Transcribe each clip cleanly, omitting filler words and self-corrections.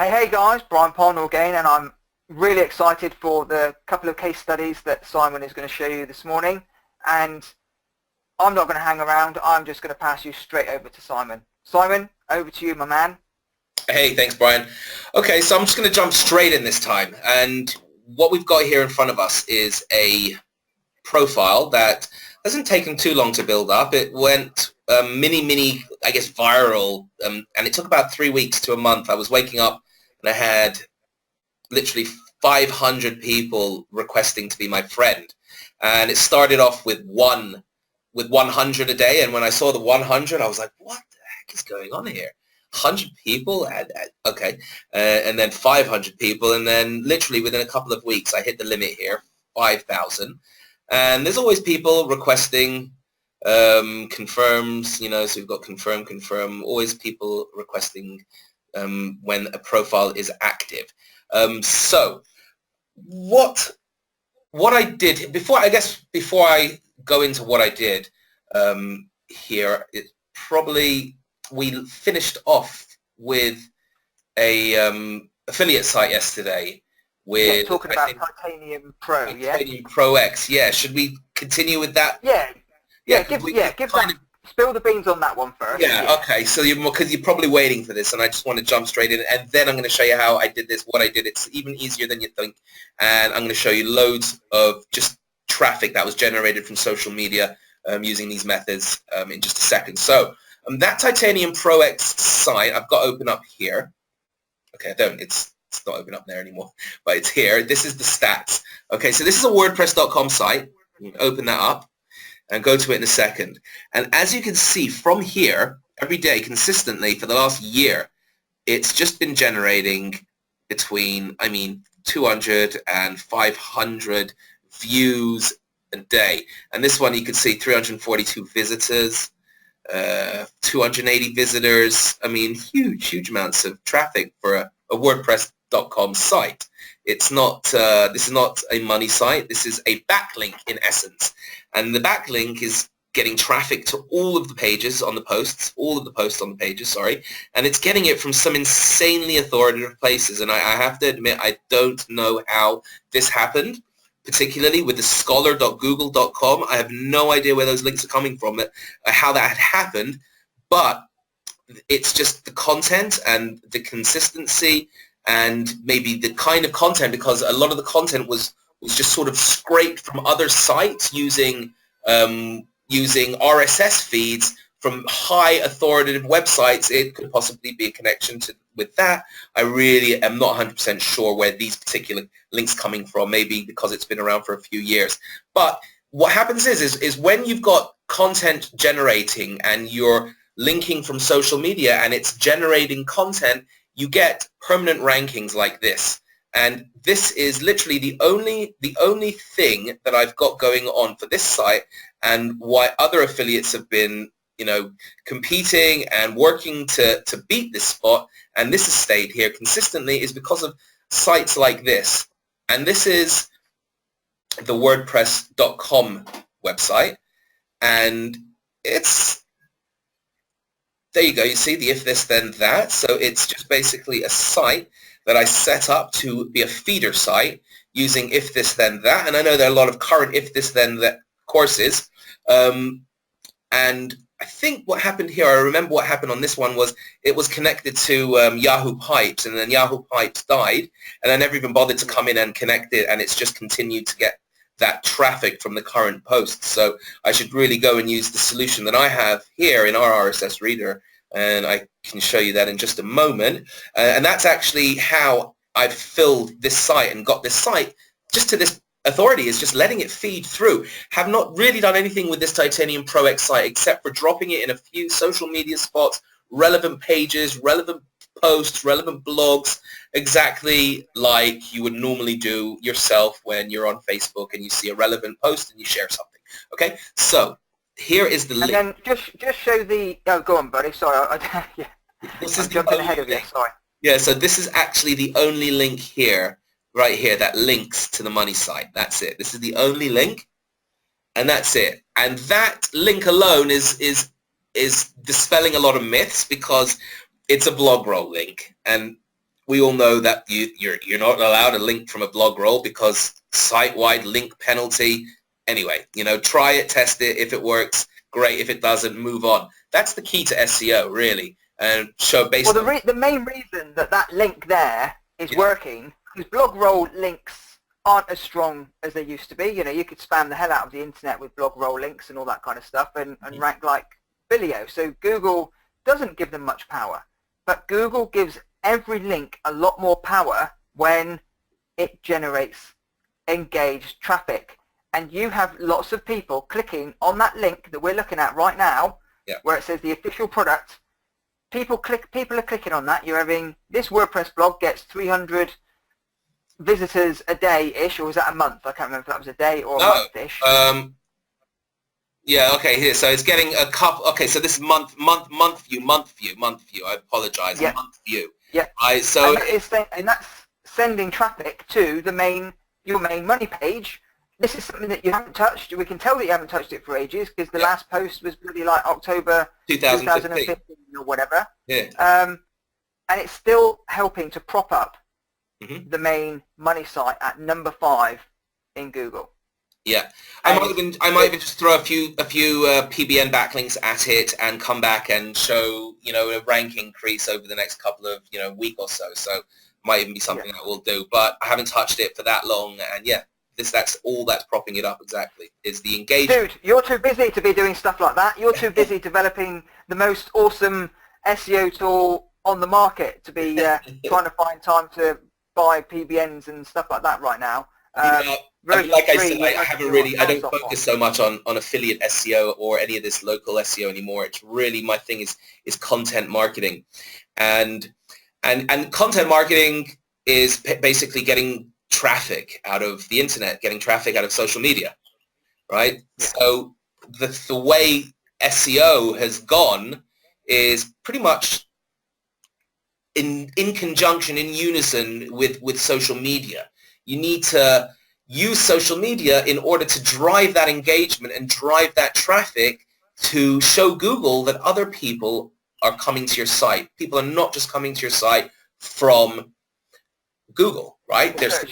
Hey guys, Brian Parnell again, and I'm really excited for the couple of case studies that Simon is going to show you this morning. And I'm not going to hang around, I'm just going to pass you straight over to Simon. Simon, over to you, my man. Hey, thanks, Brian. Okay, so I'm just going to jump straight in this time. And what we've got here in front of us is a profile that hasn't taken too long to build up. It went mini, I guess, viral, and it took about 3 weeks to a month. I was waking up and I had literally 500 people requesting to be my friend. And it started off with 100 a day. And when I saw the 100, I was like, what the heck is going on here? 100 people? Okay. And then 500 people. And then literally within a couple of weeks, I hit the limit here, 5,000. And there's always people requesting confirms, so we've got confirm, always people requesting when a profile is active. So what I did before I go into what I did here, we finished off with a affiliate site yesterday with talking about Titanium Pro, Titanium Pro X. Yeah, should we continue with that? Spill the beans on that one first. Yeah. Okay. So because you're probably waiting for this, and I just want to jump straight in, and then I'm going to show you how I did this, what I did. It's even easier than you think, and I'm going to show you loads of just traffic that was generated from social media using these methods in just a second. So that Titanium Pro X site I've got open up here. Okay, I don't. It's not open up there anymore, but it's here. This is the stats. Okay, so this is a WordPress.com site. You can open that up and go to it in a second. And as you can see from here, every day consistently for the last year, it's just been generating between, 200 and 500 views a day. And this one you can see 342 visitors, 280 visitors. Huge amounts of traffic for a WordPress.com site. It's not. This is not a money site. This is a backlink in essence, and the backlink is getting traffic to all of the pages on the posts, and it's getting it from some insanely authoritative places. And I have to admit, I don't know how this happened, particularly with the scholar.google.com. I have no idea where those links are coming from, how that had happened, but it's just the content and the consistency and maybe the kind of content, because a lot of the content was just sort of scraped from other sites using RSS feeds from high authoritative websites. It could possibly be a connection with that. I really am not 100% sure where these particular links coming from, maybe because it's been around for a few years. But what happens is when you've got content generating and you're linking from social media and it's generating content, you get permanent rankings like this. And this is literally the only thing that I've got going on for this site, and why other affiliates have been competing and working to beat this spot, and this has stayed here consistently, is because of sites like this. And this is the WordPress.com website, and it's, there you go, you see the if this then that. So it's just basically a site that I set up to be a feeder site using if this then that. And I know there are a lot of current if this then that courses. And I think what happened here, I remember what happened on this one was it was connected to Yahoo Pipes, and then Yahoo Pipes died, and I never even bothered to come in and connect it, and it's just continued to get that traffic from the current posts. So I should really go and use the solution that I have here in our RSS reader, and I can show you that in just a moment. And that's actually how I've filled this site and got this site just to this authority, is just letting it feed through. Have not really done anything with this Titanium Pro X site except for dropping it in a few social media spots, relevant pages, relevant posts, relevant blogs, exactly like you would normally do yourself when you're on Facebook and you see a relevant post and you share something. Okay, so here is the link. And then just show the, oh, go on, buddy, sorry, yeah. This I'm is jumping ahead of you, sorry. Yeah, so this is actually the only link here, right here, that links to the money site. That's it. This is the only link, and that's it. And that link alone is dispelling a lot of myths, because it's a blog roll link. And we all know that you're not allowed a link from a blog roll because site-wide link penalty. Anyway, try it, test it. If it works, great. If it doesn't, move on. That's the key to SEO, really. And so basically, well, the main reason that link there is working is blog roll links aren't as strong as they used to be. You could spam the hell out of the internet with blog roll links and all that kind of stuff and rank like Bilio. So Google doesn't give them much power, but Google gives every link a lot more power when it generates engaged traffic. And you have lots of people clicking on that link that we're looking at right now, where it says the official product. People are clicking on that. You're having this WordPress blog gets 300 visitors a day-ish, or was that a month? I can't remember if that was a day or a month-ish. Yeah, okay, here. So it's getting a couple. Okay, so this is month view. I apologize. Yeah. Month view. Yeah. So and that's sending traffic to your main money page. This is something that you haven't touched. We can tell that you haven't touched it for ages because the last post was really like October 2015 or whatever. Yeah. And it's still helping to prop up the main money site at number 5 in Google. Yeah, I might even just throw a few PBN backlinks at it and come back and show a rank increase over the next couple of week or so. So might even be something that we'll do, but I haven't touched it for that long, and that's all that's propping it up exactly is the engagement. Dude, you're too busy to be doing stuff like that. You're too busy developing the most awesome SEO tool on the market to be trying to find time to buy PBNs and stuff like that right now. Like I said, I don't focus so much on affiliate SEO or any of this local SEO anymore. It's really, my thing is content marketing, and content marketing is basically getting traffic out of the internet, getting traffic out of social media, right? Yeah. So the way SEO has gone is pretty much in conjunction, in unison with social media. You need to use social media in order to drive that engagement and drive that traffic to show Google that other people are coming to your site. People are not just coming to your site from Google, right? There's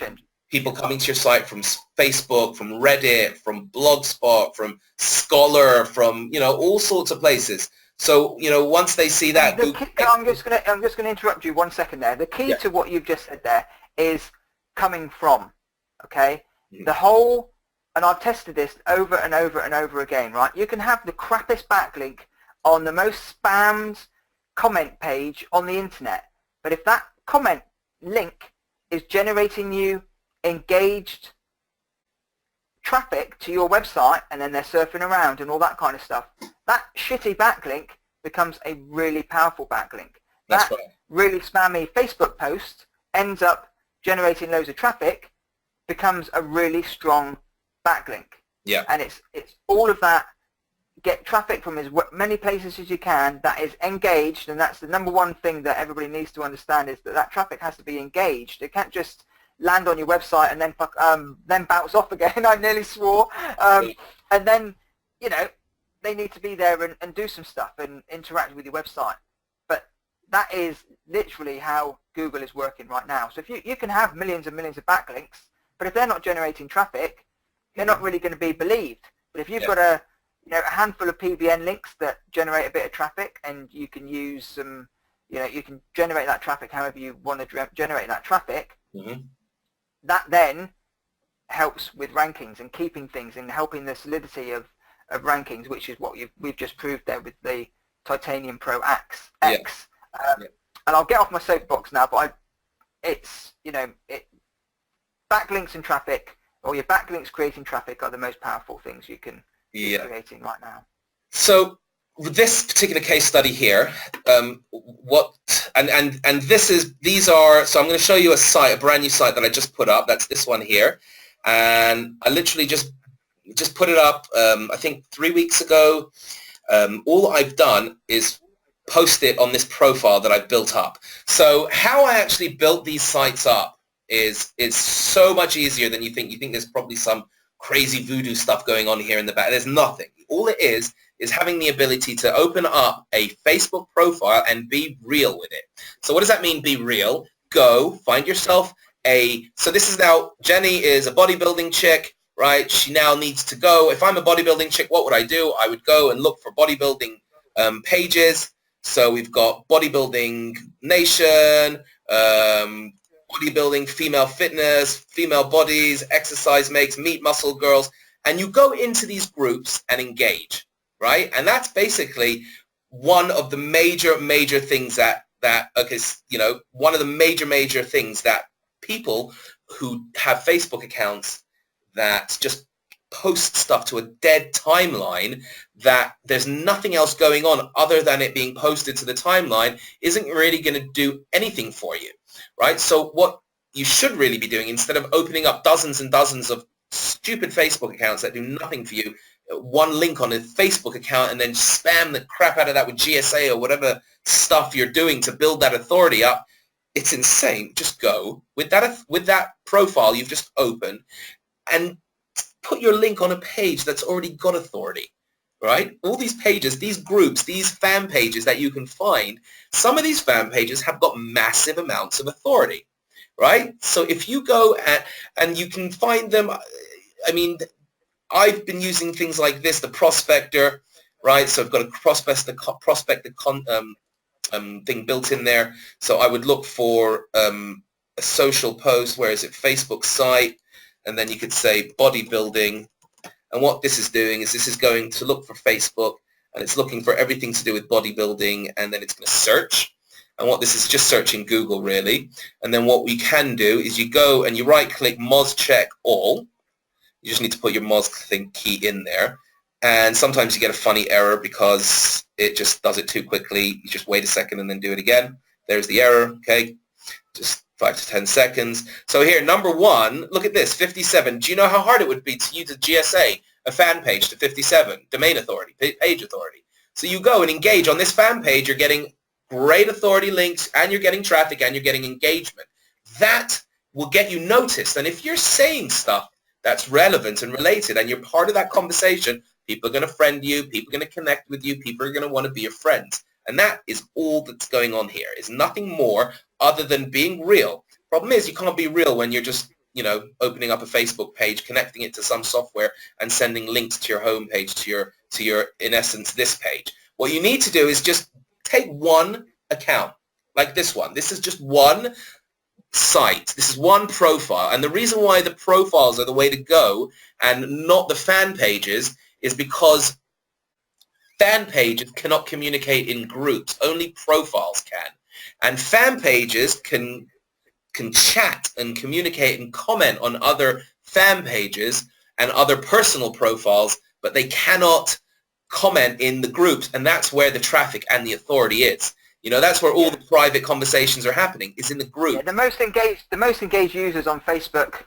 people coming to your site from Facebook, from Reddit, from Blogspot, from Scholar, from all sorts of places. So once they see that, I'm just going to interrupt you 1 second there. The key to what you've just said there is coming from. Okay, the whole, and I've tested this over and over and over again, right? You can have the crappiest backlink on the most spammed comment page on the internet, but if that comment link is generating you engaged traffic to your website, and then they're surfing around and all that kind of stuff, that shitty backlink becomes a really powerful backlink. That really spammy Facebook post ends up generating loads of traffic, becomes a really strong backlink. Yeah. And it's all of that. Get traffic from as many places as you can that is engaged, and that's the number one thing that everybody needs to understand, is that traffic has to be engaged. It can't just land on your website and then bounce off again. I nearly swore. And then they need to be there and do some stuff and interact with your website. But that is literally how Google is working right now. So if you can have millions and millions of backlinks, but if they're not generating traffic, they're not really going to be believed. But if you've got a handful of PBN links that generate a bit of traffic, and you can use some, you can generate that traffic however you want to generate that traffic, that then helps with rankings and keeping things and helping the solidity of rankings, which is what we've just proved there with the Titanium Pro X. And I'll get off my soapbox now, but backlinks and traffic, or your backlinks creating traffic, are the most powerful things you can be creating right now. So with this particular case study here, these are, so I'm going to show you a brand new site that I just put up. That's this one here, and I literally just put it up I think 3 weeks ago. All I've done is post it on this profile that I've built up. So how I actually built these sites up is so much easier than you think. You think there's probably some crazy voodoo stuff going on here in the back. There's nothing. All it is having the ability to open up a Facebook profile and be real with it. So what does that mean, be real? go find yourself so this is now, Jenny is a bodybuilding chick, right? She now needs to go. If I'm a bodybuilding chick, what would I do? I would go and look for bodybuilding pages. So we've got Bodybuilding Nation, bodybuilding, female fitness, female bodies, exercise makes, meat muscle girls, and you go into these groups and engage, right? And that's basically one of the major things one of the major things that people who have Facebook accounts that just post stuff to a dead timeline, that there's nothing else going on other than it being posted to the timeline, isn't really going to do anything for you, right? So what you should really be doing, instead of opening up dozens and dozens of stupid Facebook accounts that do nothing for you, one link on a Facebook account and then spam the crap out of that with GSA or whatever stuff you're doing to build that authority up, it's insane. Just go with that profile you've just opened and put your link on a page that's already got authority, right? All these pages, these groups, these fan pages that you can find, some of these fan pages have got massive amounts of authority, right? So if you go and you can find them, I mean, I've been using things like this, the prospector, right? So I've got a prospector thing built in there. So I would look for a social post, where is it, Facebook site, and then you could say bodybuilding. And what this is doing is this is going to look for Facebook, and it's looking for everything to do with bodybuilding, and then it's going to search. And what this is just searching Google, really. And then what we can do is you go and you right-click Moz check all. You just need to put your Moz key in there. And sometimes you get a funny error because it just does it too quickly. You just wait a second and then do it again. There's the error, okay? Just 5 to 10 seconds. So here, number one, look at this, 57. Do you know how hard it would be to use a GSA, a fan page, to 57? Domain authority, page authority. So you go and engage on this fan page. You're getting great authority links, and you're getting traffic, and you're getting engagement. That will get you noticed. And if you're saying stuff that's relevant and related, and you're part of that conversation, people are going to friend you, people are going to connect with you, people are going to want to be your friends. And that is all that's going on here. It's nothing more other than being real. Problem is, you can't be real when you're just, opening up a Facebook page, connecting it to some software, and sending links to your homepage, to your, in essence, this page. What you need to do is just take one account, like this one. This is just one site. This is one profile. And the reason why the profiles are the way to go and not the fan pages is because fan pages cannot communicate in groups. Only profiles can. And fan pages can chat and communicate and comment on other fan pages and other personal profiles, but they cannot comment in the groups. And that's where the traffic and the authority is. That's where all the private conversations are happening, is in the group. Yeah, the most engaged users on Facebook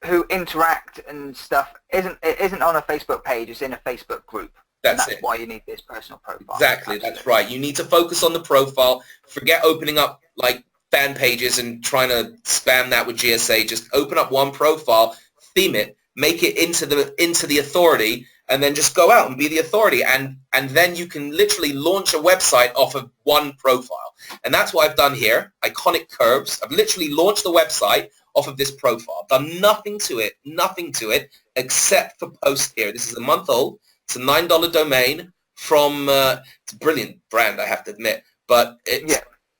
who interact and stuff isn't on a Facebook page, it's in a Facebook group. That's why you need this personal profile. Exactly, that's right. You need to focus on the profile. Forget opening up like fan pages and trying to spam that with GSA. Just open up one profile, theme it, make it into the authority, and then just go out and be the authority. And then you can literally launch a website off of one profile. And that's what I've done here, Iconic Curves. I've literally launched the website off of this profile. Done nothing to it, except for post here. This is a month old. It's a $9 domain from, it's a brilliant brand, I have to admit. But it's,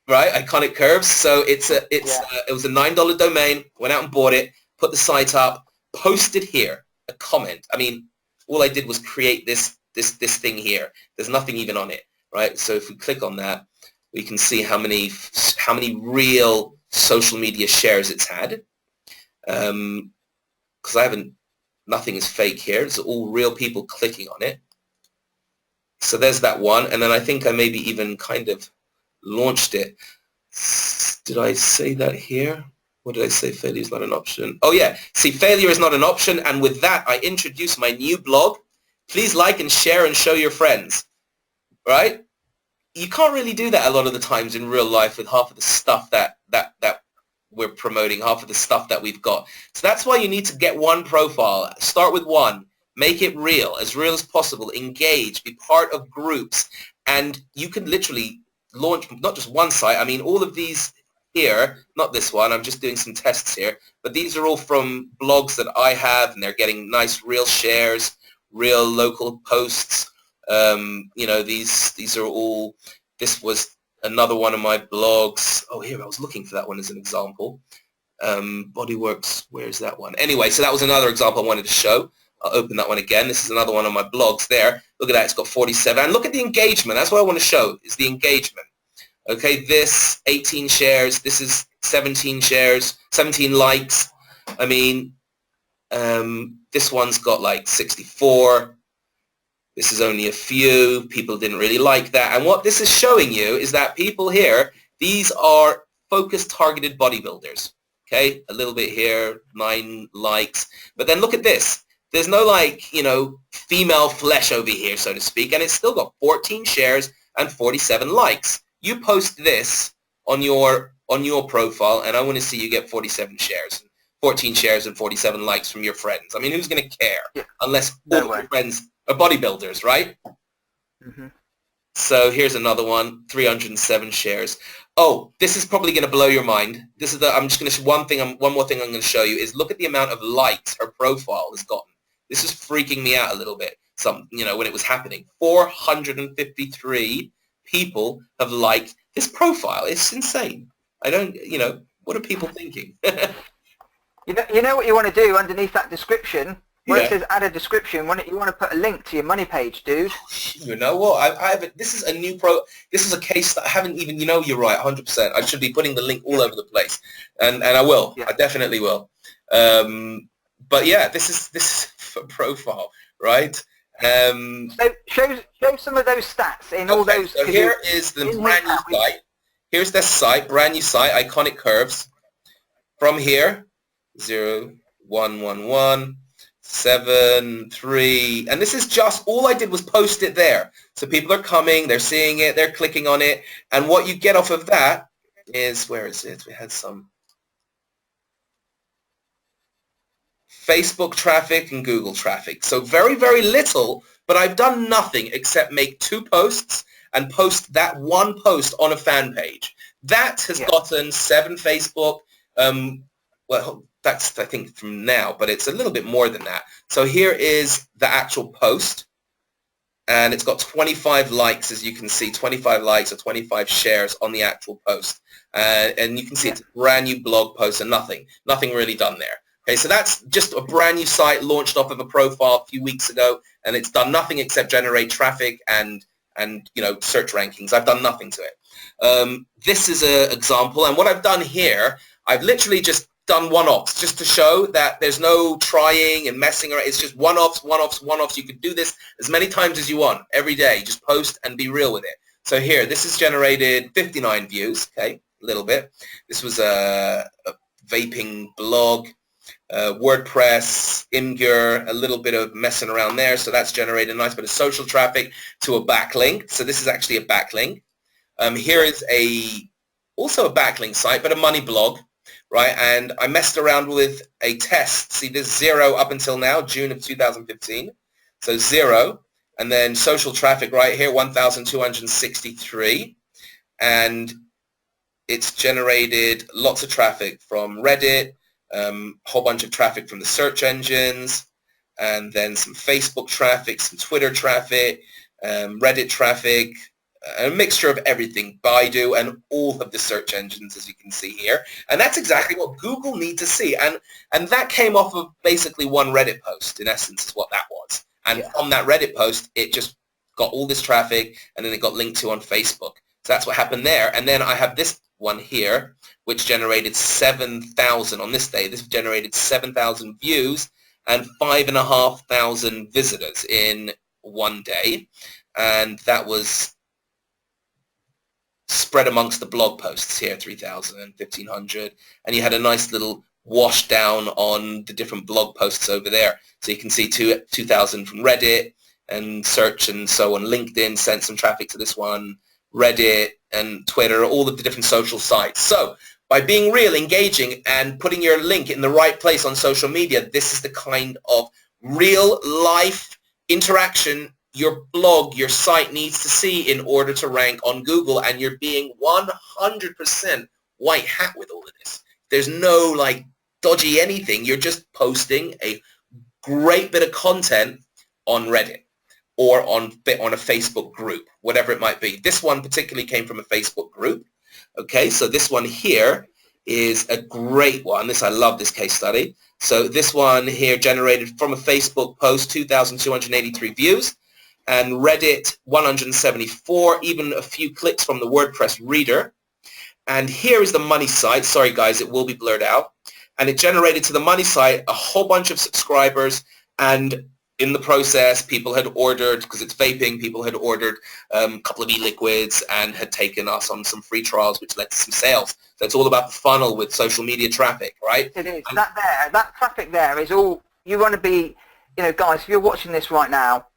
right, Iconic Curves. So it was a $9 domain, went out and bought it, put the site up, posted here a comment. I mean, all I did was create this thing here. There's nothing even on it, right? So if we click on that, we can see how many real social media shares it's had. Because nothing is fake here. It's all real people clicking on it. So there's that one. And then I think I maybe even kind of launched it. Did I say that here? What did I say? Failure is not an option. Oh yeah, see, failure is not an option. And with that, I introduce my new blog. Please like and share and show your friends, right? You can't really do that a lot of the times in real life with half of the stuff that we're promoting, half of the stuff that we've got. So that's why you need to get one profile. Start with one. Make it real as possible. Engage. Be part of groups. And you can literally launch not just one site. I mean, all of these here, not this one, I'm just doing some tests here, but these are all from blogs that I have, and they're getting nice real shares, real local posts. You know, these are all, this was another one of my blogs. Oh, here, I was looking for that one as an example. Bodyworks, where's that one? Anyway, so that was another example I wanted to show. I'll open that one again. This is another one of my blogs there. Look at that, it's got 47. And look at the engagement. That's what I want to show, is the engagement. Okay, this 18 shares, this is 17 shares, 17 likes. I mean, this one's got like 64. This is only a few. People didn't really like that. And what this is showing you is that people here, these are focused targeted bodybuilders. Okay, a little bit here, 9 likes. But then look at this. There's no like, you know, female flesh over here, so to speak, and it's still got 14 shares and 47 likes. You post this on your profile, and I want to see you get 47 shares, 14 shares and 47 likes from your friends. I mean, who's going to care? Yeah. Unless all of your friends are bodybuilders, right? Mm-hmm. So here's another one, 307 shares. Oh, this is probably going to blow your mind. This is I'm just going to one more thing I'm going to show you is look at the amount of likes her profile has gotten. This is freaking me out a little bit. You know, when it was happening, 453 people have liked this profile. It's insane. I don't, you know, what are people thinking? You know what you want to do underneath that description? Where it says add a description, you want to put a link to your money page, dude. You know what? I haven't. This is a new This is a case that I haven't even. You know, you're right, 100%. I should be putting the link all over the place, and I will. Yeah. I definitely will. But yeah, this is for profile, right? So show some of those stats in all those. So here is the brand new site. Here's their site, brand new site, Iconic Curves. From here, 0, 1, 1, 1. 7, 3, and this is just, all I did was post it there. So people are coming, they're seeing it, they're clicking on it, and what you get off of that is, where is it? We had some Facebook traffic and Google traffic. So very, very little, but I've done nothing except make 2 posts and post that one post on a fan page. That has gotten 7 Facebook, well, that's, I think, from now, but it's a little bit more than that. So here is the actual post, and it's got 25 likes, as you can see, 25 likes or 25 shares on the actual post. And you can see it's a brand new blog post and nothing really done there. Okay, so that's just a brand new site launched off of a profile a few weeks ago, and it's done nothing except generate traffic and you know, search rankings. I've done nothing to it. This is an example, and what I've done here, I've literally just done one-offs just to show that there's no trying and messing around. It's just one-offs, one-offs, one-offs. You could do this as many times as you want every day. Just post and be real with it. So here, this has generated 59 views, okay, a little bit. This was a vaping blog, WordPress, Imgur, a little bit of messing around there. So that's generated a nice bit of social traffic to a backlink. So this is actually a backlink. Here is also a backlink site, but a money blog. Right, and I messed around with a test. See, there's 0 up until now, June of 2015. So 0, and then social traffic right here, 1,263, and it's generated lots of traffic from Reddit, a whole bunch of traffic from the search engines, and then some Facebook traffic, some Twitter traffic, Reddit traffic, a mixture of everything, Baidu and all of the search engines, as you can see here. And that's exactly what Google need to see. And that came off of basically one Reddit post, in essence, is what that was. And from that Reddit post, it just got all this traffic, and then it got linked to on Facebook. So that's what happened there. And then I have this one here, which generated 7,000 on this day. This generated 7,000 views and 5,500 visitors in one day. And that was spread amongst the blog posts here, 3,000 and 1,500, and you had a nice little wash down on the different blog posts over there. So you can see 2,000 from Reddit and search and so on. LinkedIn sent some traffic to this one, Reddit and Twitter, all of the different social sites. So by being real, engaging, and putting your link in the right place on social media, this is the kind of real life interaction your blog, your site needs to see in order to rank on Google, and you're being 100% white hat with all of this. There's no like dodgy anything. You're just posting a great bit of content on Reddit or on a Facebook group, whatever it might be. This one particularly came from a Facebook group. Okay, so this one here is a great one. I love this case study. So this one here generated from a Facebook post 2,283 views, and Reddit 174, even a few clicks from the WordPress reader. And here is the money site. Sorry guys, it will be blurred out. And it generated to the money site a whole bunch of subscribers, and in the process, people had ordered, because it's vaping, people had ordered a couple of e-liquids and had taken us on some free trials, which led to some sales. So it's all about the funnel with social media traffic, right? It is. That traffic there is all, you want to be, guys, if you're watching this right now,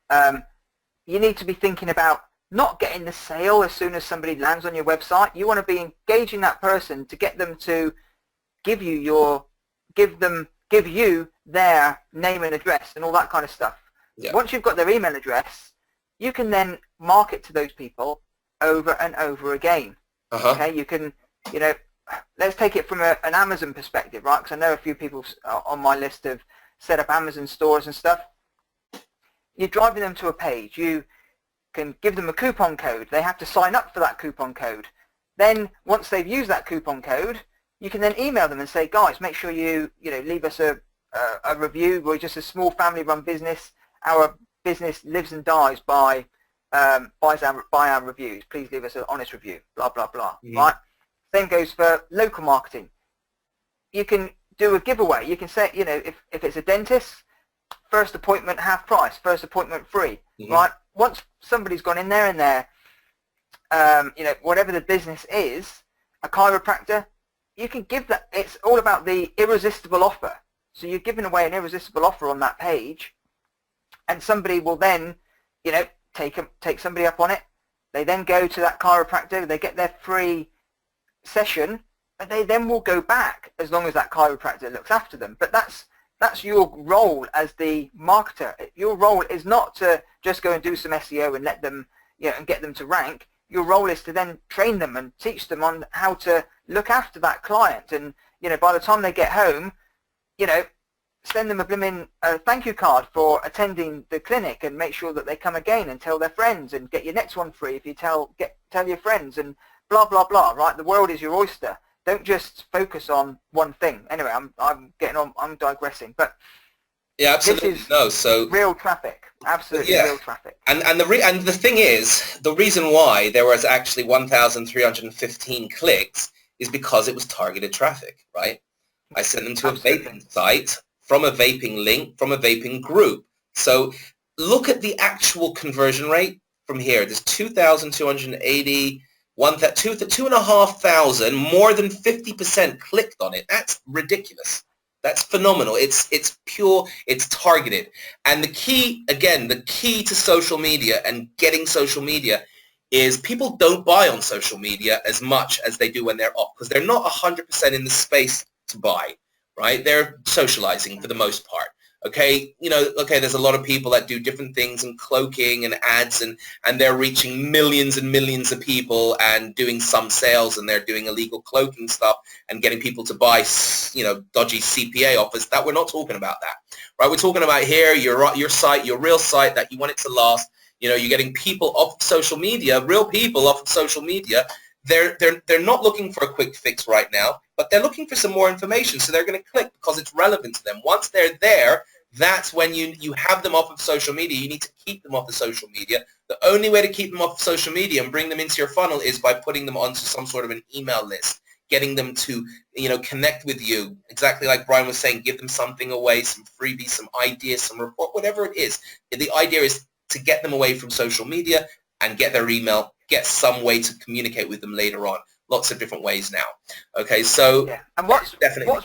you need to be thinking about not getting the sale as soon as somebody lands on your website. You want to be engaging that person to get them to give you their name and address and all that kind of stuff. Yeah. Once you've got their email address, you can then market to those people over and over again. Okay, you can, let's take it from an Amazon perspective, right? Because I know a few people on my list have set up Amazon stores and stuff. You're driving them to a page. You can give them a coupon code. They have to sign up for that coupon code. Then once they've used that coupon code, you can then email them and say, guys, make sure you leave us a review. We're just a small family-run business. Our business lives and dies by our reviews. Please leave us an honest review. Blah blah blah. Right. Same goes for local marketing. You can do a giveaway. You can say, if it's a dentist, first appointment half price, first appointment free. Right. Once somebody's gone in there and whatever the business is, a chiropractor, you can give that. It's all about the irresistible offer. So you're giving away an irresistible offer on that page, and somebody will then, take somebody up on it. They then go to that chiropractor. They get their free session, but they then will go back as long as that chiropractor looks after them. But that's your role as the marketer. Your role is not to just go and do some SEO and let them, and get them to rank. Your role is to then train them and teach them on how to look after that client. And, by the time they get home, send them a blooming thank you card for attending the clinic, and make sure that they come again and tell their friends, and get your next one free if you tell your friends, and blah, blah, blah, right? The world is your oyster. Don't just focus on one thing. Anyway, I'm digressing, but yeah, absolutely. This is so real traffic. Absolutely, real traffic. And the thing is, the reason why there was actually 1,315 clicks is because it was targeted traffic, right? I sent them to a vaping site from a vaping link from a vaping group. So look at the actual conversion rate from here. There's 2,280, 2,500, more than 50% clicked on it. That's ridiculous. That's phenomenal. It's pure, it's targeted. And the key to social media and getting social media is people don't buy on social media as much as they do when they're off, because they're not 100% in the space to buy, right? They're socializing for the most part. Okay, there's a lot of people that do different things in cloaking and ads, and they're reaching millions and millions of people and doing some sales, and they're doing illegal cloaking stuff and getting people to buy, dodgy CPA offers. That we're not talking about that, right? We're talking about here your site, your real site that you want it to last. You're getting people off of social media, real people off of social media. They're not looking for a quick fix right now, but they're looking for some more information, so they're going to click because it's relevant to them. Once they're there, that's when you have them off of social media. You need to keep them off of social media. The only way to keep them off of social media and bring them into your funnel is by putting them onto some sort of an email list, getting them to connect with you. Exactly like Brian was saying, give them something away, some freebies, some ideas, some report, whatever it is. The idea is to get them away from social media and get their email, get some way to communicate with them later on. Lots of different ways now. Okay, so yeah. And what's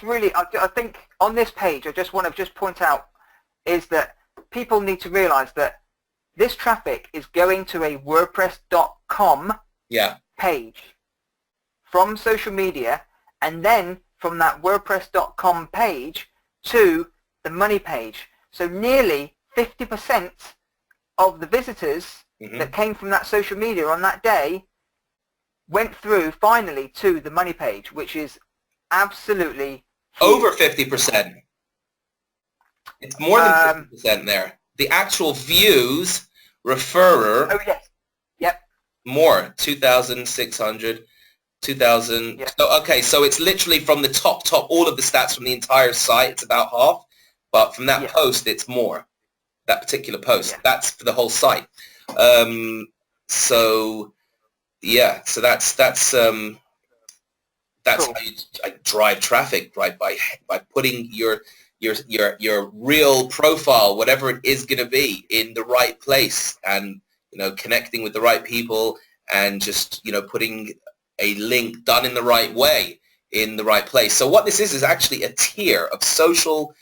really, I think on this page, I just want to point out is that people need to realize that this traffic is going to a WordPress.com page from social media, and then from that WordPress.com page to the money page. So nearly 50% of the visitors that came from that social media on that day went through finally to the money page, which is absolutely huge. Over 50%. It's more than 50% there. The actual views, referrer. Oh yes. Yep. More, 2,600, 2,000. Yep. So, okay, so it's literally from the top, all of the stats from the entire site. It's about half, but from that post, it's more. That particular post. That's for the whole site. So yeah, so that's cool. how you drive traffic, right? By putting your real profile, whatever it is going to be, in the right place, and connecting with the right people, and just putting a link done in the right way in the right place. So what this is actually a tier of social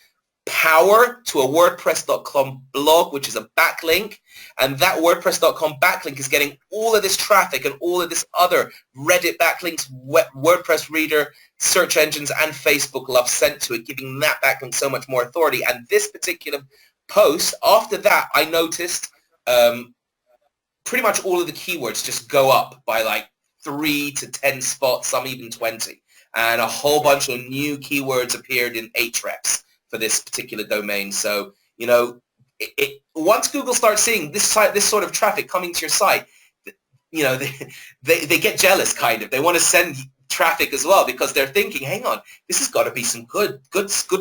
power to a WordPress.com blog, which is a backlink, and that WordPress.com backlink is getting all of this traffic and all of this other Reddit backlinks, WordPress reader, search engines, and Facebook love sent to it, giving that backlink so much more authority. And this particular post, after that, I noticed pretty much all of the keywords just go up by like 3 to 10 spots, some even 20, and a whole bunch of new keywords appeared in Ahrefs for this particular domain. So, once Google starts seeing this sort of traffic coming to your site, they get jealous, kind of. They want to send traffic as well, because they're thinking, hang on, this has got to be some good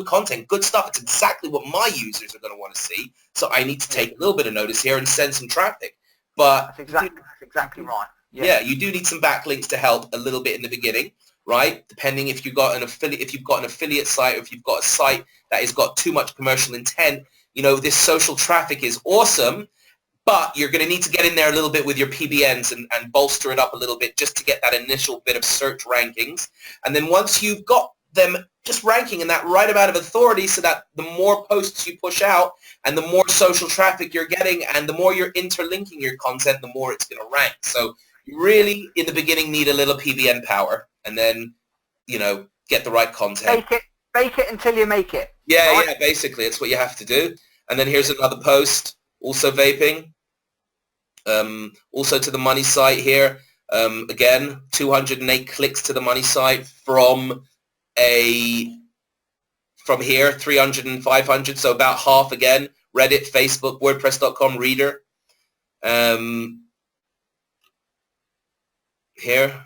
content, good stuff. It's exactly what my users are going to want to see. So I need to take a little bit of notice here and send some traffic. But that's exactly right. Yeah, you do need some backlinks to help a little bit in the beginning, right? Depending if you've got an affiliate site, or if you've got a site that has got too much commercial intent, this social traffic is awesome, but you're going to need to get in there a little bit with your PBNs and bolster it up a little bit, just to get that initial bit of search rankings. And then once you've got them just ranking in that right amount of authority, so that the more posts you push out and the more social traffic you're getting and the more you're interlinking your content, the more it's going to rank. So you really, in the beginning, need a little PBN power, and then, get the right content. Bake it until you make it. Yeah, right? Yeah, basically, it's what you have to do. And then here's another post, also vaping, also to the money site here. Again, 208 clicks to the money site from here, 300 and 500, so about half again. Reddit, Facebook, WordPress.com reader. Here,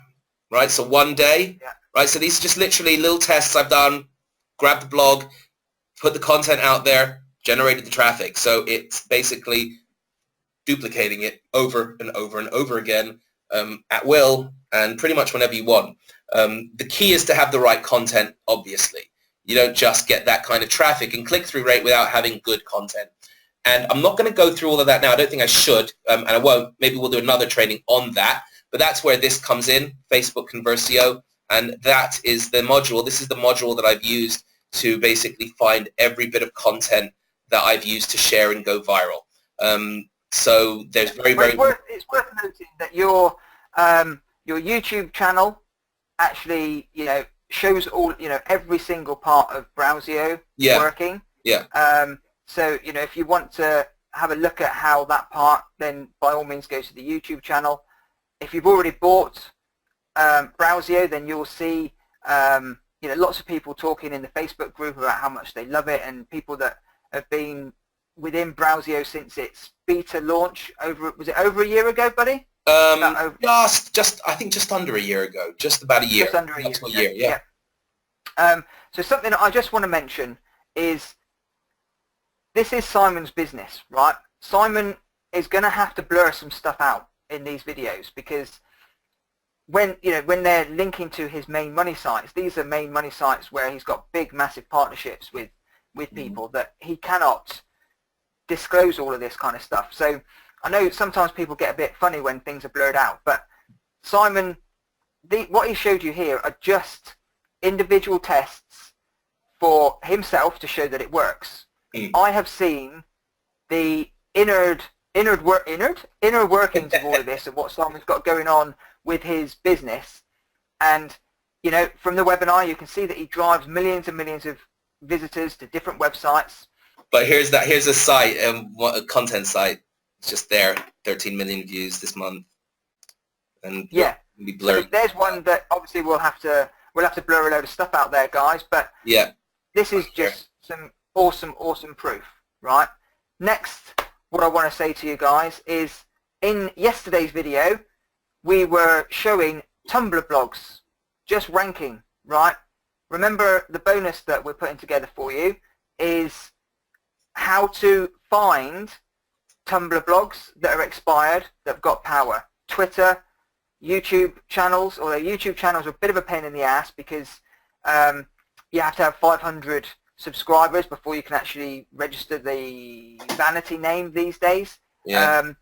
right, so one day, right, so these are just literally little tests I've done. Grabbed the blog, put the content out there, generated the traffic. So it's basically duplicating it over and over and over again at will, and pretty much whenever you want. The key is to have the right content, obviously. You don't just get that kind of traffic and click-through rate without having good content. And I'm not going to go through all of that now. I don't think I should, and I won't. Maybe we'll do another training on that. But that's where this comes in, Facebook BrowSEO, and that is the module. This is the module that I've used to basically find every bit of content that I've used to share and go viral. So there's it's worth noting that your YouTube channel actually shows all every single part of BrowSEO working. Yeah. So if you want to have a look at how that part, then by all means go to the YouTube channel. If you've already bought BrowSEO, then you'll see lots of people talking in the Facebook group about how much they love it, and people that have been within BrowSEO since its beta launch was it over a year ago, buddy? Just I think just under a year ago, just about a year. Just under a year, yeah. So something that I just want to mention is this is Simon's business, right? Simon is going to have to blur some stuff out in these videos, because when they're linking to his main money sites, these are main money sites where he's got big, massive partnerships with people that he cannot disclose all of this kind of stuff. So I know sometimes people get a bit funny when things are blurred out, but Simon, what he showed you here are just individual tests for himself to show that it works. I have seen the inner workings of all of this, and what Simon's got going on with his business. And from the webinar, you can see that he drives millions and millions of visitors to different websites. But here's a site, a content site. It's just there, 13 million views this month. And yeah, Be blurry. So there's one that obviously we'll have to blur a load of stuff out there, guys. But yeah, this is just some awesome proof, right? Next, what I want to say to you guys is, in yesterday's video, we were showing Tumblr blogs just ranking, right? Remember, the bonus that we're putting together for you is how to find Tumblr blogs that are expired, that have got power. Twitter, YouTube channels, although YouTube channels are a bit of a pain in the ass because you have to have 500 subscribers before you can actually register the vanity name these days. Yeah.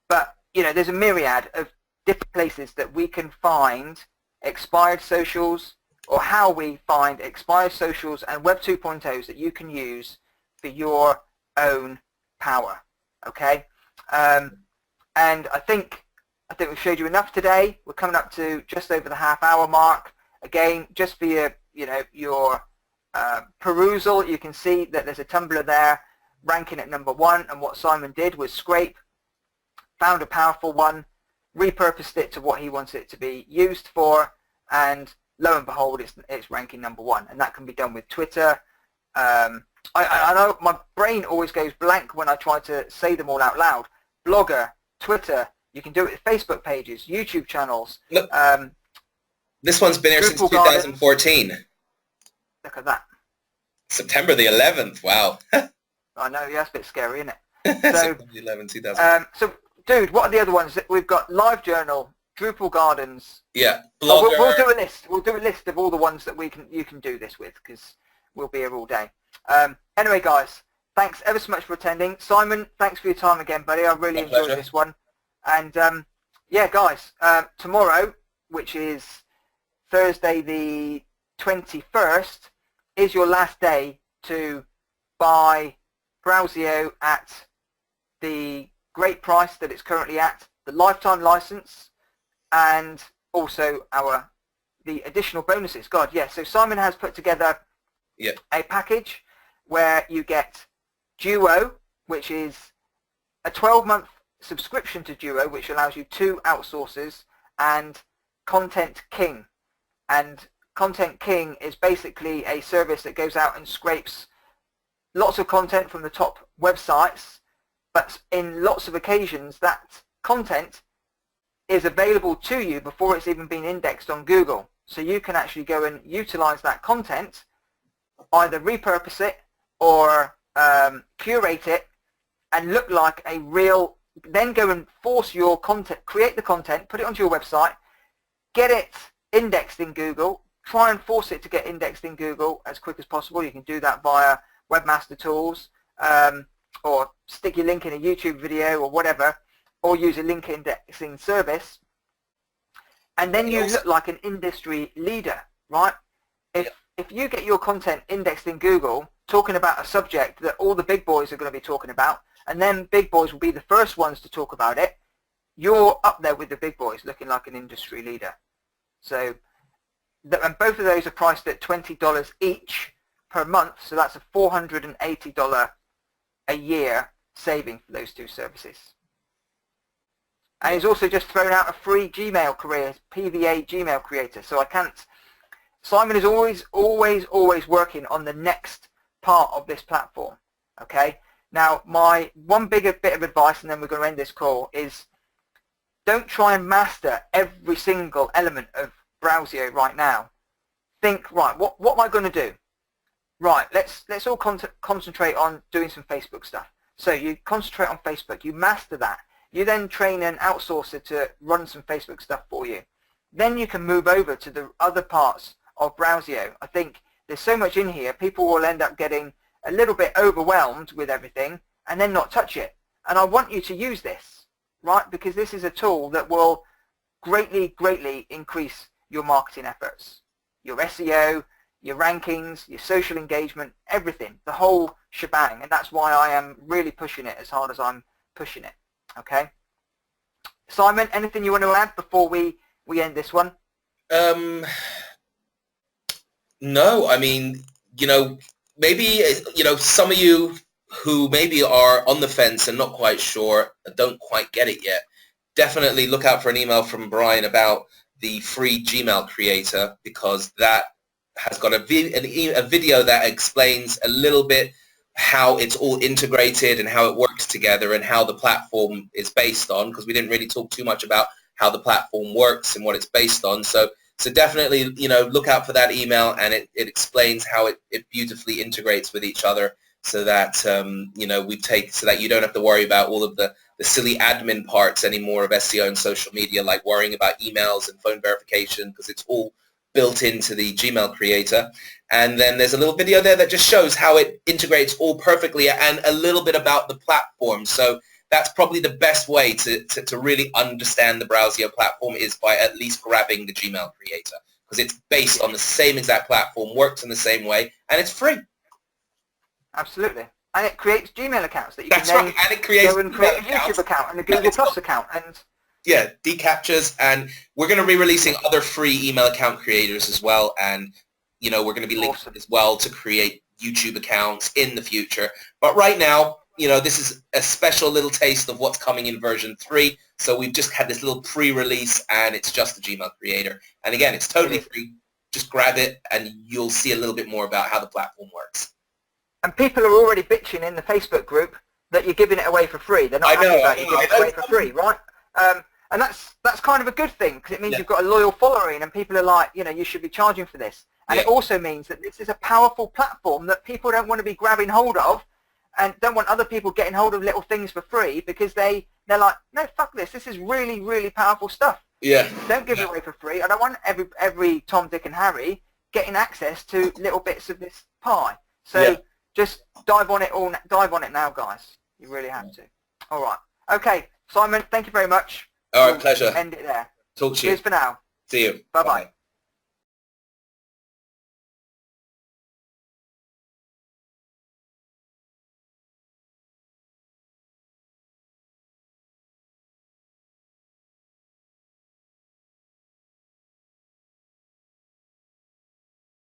But, you know, there's a myriad of different places that we can find expired socials, or how we find expired socials and Web 2.0s that you can use for your own power. Okay? And I think we've showed you enough today. We're coming up to just over the half-hour mark. Again, just for your, your perusal, you can see that there's a Tumblr there ranking at #1, and what Simon did was scrape, found a powerful one, repurposed it to what he wanted it to be used for, and lo and behold, it's ranking #1, and that can be done with Twitter. I know my brain always goes blank when I try to say them all out loud. Blogger, Twitter, you can do it with Facebook pages, YouTube channels. Look, this one's been here since 2014. Look at that. September the 11th, wow. I know, yeah, it's a bit scary, isn't it? So, September the 11th, 2000. So, dude, what are the other ones? We've got LiveJournal, Drupal Gardens. Yeah, Blogger. We'll do a list. We'll do a list of all the ones that you can do this with, because we'll be here all day. Anyway, guys, thanks ever so much for attending. Simon, thanks for your time again, buddy. I really enjoyed this one. And yeah, guys, tomorrow, which is Thursday the 21st, is your last day to buy BrowSEO at the great price that it's currently at, the lifetime license, and also the additional bonuses. God, yeah. So Simon has put together a package where you get Duo, which is a 12-month subscription to Duo, which allows you 2 outsources, and Content King. And Content King is basically a service that goes out and scrapes lots of content from the top websites, but in lots of occasions that content is available to you before it's even been indexed on Google. So you can actually go and utilize that content, either repurpose it or curate it and look like a real, then go and force your content, create the content, put it onto your website, get it indexed in Google, try and force it to get indexed in Google as quick as possible. You can do that via Webmaster Tools, or stick your link in a YouTube video or whatever, or use a link indexing service, and then you look like an industry leader, right? If you get your content indexed in Google talking about a subject that all the big boys are going to be talking about, and then big boys will be the first ones to talk about it, you're up there with the big boys, looking like an industry leader. So, and both of those are priced at $20 each per month, so that's a $480 a year saving for those 2 services. And he's also just thrown out a free Gmail career, PVA Gmail creator. So Simon is always working on the next part of this platform. Okay. Now, my one bit of advice, and then we're going to end this call, is don't try and master every single element of BrowSEO right now. Think, right, what am I going to do? Right, let's all concentrate on doing some Facebook stuff. So you concentrate on Facebook, you master that. You then train an outsourcer to run some Facebook stuff for you. Then you can move over to the other parts of BrowSEO. I think there's so much in here, people will end up getting a little bit overwhelmed with everything and then not touch it. And I want you to use this, right? Because this is a tool that will greatly increase your marketing efforts, your SEO, your rankings, your social engagement, everything, the whole shebang. And that's why I am really pushing it as hard as I'm pushing it. Okay. Simon, anything you want to add before we end this one? No, I mean, maybe, some of you who maybe are on the fence and not quite sure, don't quite get it yet, definitely look out for an email from Brian about the free Gmail creator, because that has got a video that explains a little bit how it's all integrated and how it works together and how the platform is based on, because we didn't really talk too much about how the platform works and what it's based on. So definitely, look out for that email, and it explains how it beautifully integrates with each other, so that, so that you don't have to worry about all of the silly admin parts anymore of SEO and social media, like worrying about emails and phone verification, because it's all built into the Gmail creator. And then there's a little video there that just shows how it integrates all perfectly, and a little bit about the platform. So that's probably the best way to really understand the BrowSEO platform, is by at least grabbing the Gmail creator, because it's based on the same exact platform, works in the same way, and it's free. Absolutely. And it creates Gmail accounts that you That's can right. And it creates go and create a YouTube account and a Google Plus account. And yeah, deCAPTCHAs, and we're going to be releasing other free email account creators as well, and we're going to be linking as well to create YouTube accounts in the future. But right now, this is a special little taste of what's coming in version 3. So we've just had this little pre-release, and it's just the Gmail creator. And again, it's totally free. Just grab it, and you'll see a little bit more about how the platform works. And people are already bitching in the Facebook group that you're giving it away for free. They're not happy about you giving it away for free, right? And that's kind of a good thing, because it means you've got a loyal following, and people are like, you should be charging for this. And it also means that this is a powerful platform that people don't want to be grabbing hold of, and don't want other people getting hold of little things for free, because they're like, no, fuck this. This is really, really powerful stuff. Yeah. Don't give it away for free. I don't want every Tom, Dick, and Harry getting access to little bits of this pie. So just dive on it now, guys. You really have to. All right. Okay, Simon, thank you very much. All right, pleasure. End it there. Talk to you. Cheers for now. See you. Bye-bye.